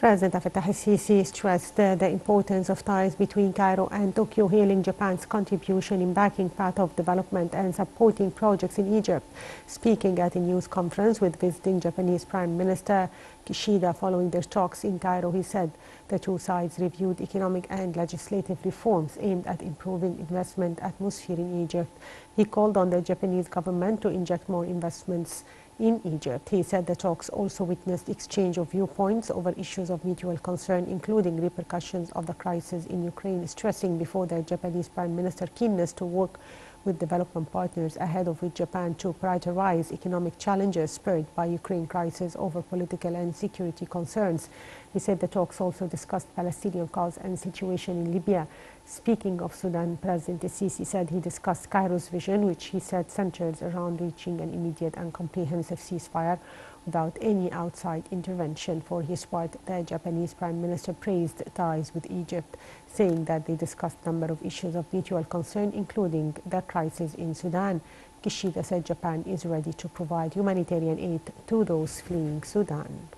President Fattah al-Sisi stressed the importance of ties between Cairo and Tokyo, hailing Japan's contribution in backing path of development and supporting projects in Egypt. Speaking at a news conference with visiting Japanese Prime Minister Kishida following their talks in Cairo, he said the two sides reviewed economic and legislative reforms aimed at improving investment atmosphere in Egypt. He called on the Japanese government to inject more investments in Egypt. He said the talks also witnessed exchange of viewpoints over issues of mutual concern, including repercussions of the crisis in Ukraine, stressing before the Japanese Prime Minister keenness to work with development partners ahead of which Japan to prioritize economic challenges spurred by Ukraine crisis over political and security concerns. He said the talks also discussed Palestinian cause and situation in Libya. Speaking of Sudan, President al-Sisi said he discussed Cairo's vision, which he said centers around reaching an immediate and comprehensive ceasefire without any outside intervention. For his part, the Japanese Prime Minister praised ties with Egypt, saying that they discussed a number of issues of mutual concern, including the crisis in Sudan. Kishida said Japan is ready to provide humanitarian aid to those fleeing Sudan.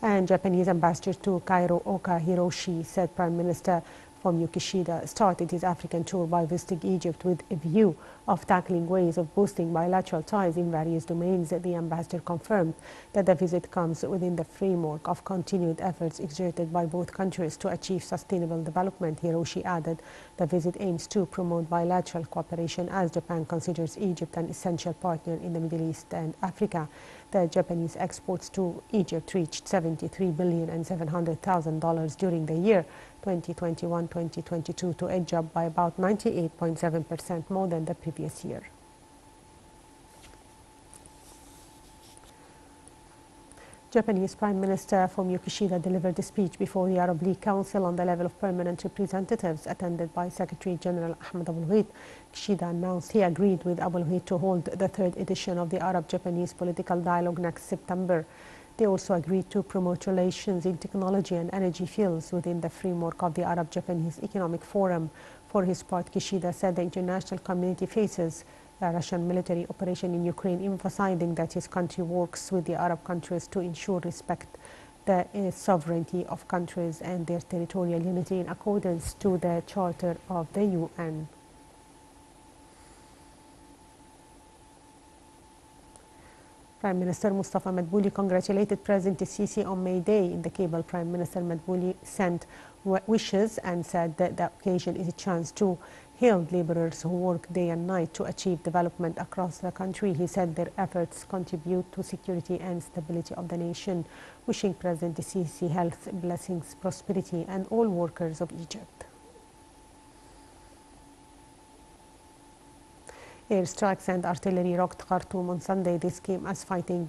And Japanese ambassador to Cairo, Oka Hiroshi, said Prime Minister Fumio Kishida started his African tour by visiting Egypt with a view of tackling ways of boosting bilateral ties in various domains. The ambassador confirmed that the visit comes within the framework of continued efforts exerted by both countries to achieve sustainable development. Hiroshi added the visit aims to promote bilateral cooperation as Japan considers Egypt an essential partner in the Middle East and Africa. The Japanese exports to Egypt reached $73,700,000 during the year 2021-2022, to edge up by about 98.7% more than the previous year. Japanese Prime Minister Fumio Kishida delivered a speech before the Arab League Council on the level of permanent representatives, attended by Secretary General Ahmed Abulghait. Kishida announced he agreed with Abulghait to hold the third edition of the Arab-Japanese political dialogue next September. They also agreed to promote relations in technology and energy fields within the framework of the Arab-Japanese Economic Forum. For his part, Kishida said the international community faces a Russian military operation in Ukraine, emphasizing that his country works with the Arab countries to ensure respect the sovereignty of countries and their territorial unity in accordance to the Charter of the UN. Prime Minister Mustafa Madbouli congratulated President al-Sisi on May Day. In the cable, Prime Minister Madbouli sent wishes and said that the occasion is a chance to hail laborers who work day and night to achieve development across the country. He said their efforts contribute to security and stability of the nation, wishing President al-Sisi health, blessings, prosperity, and all workers of Egypt. Airstrikes and artillery rocked Khartoum on Sunday. This came as fighting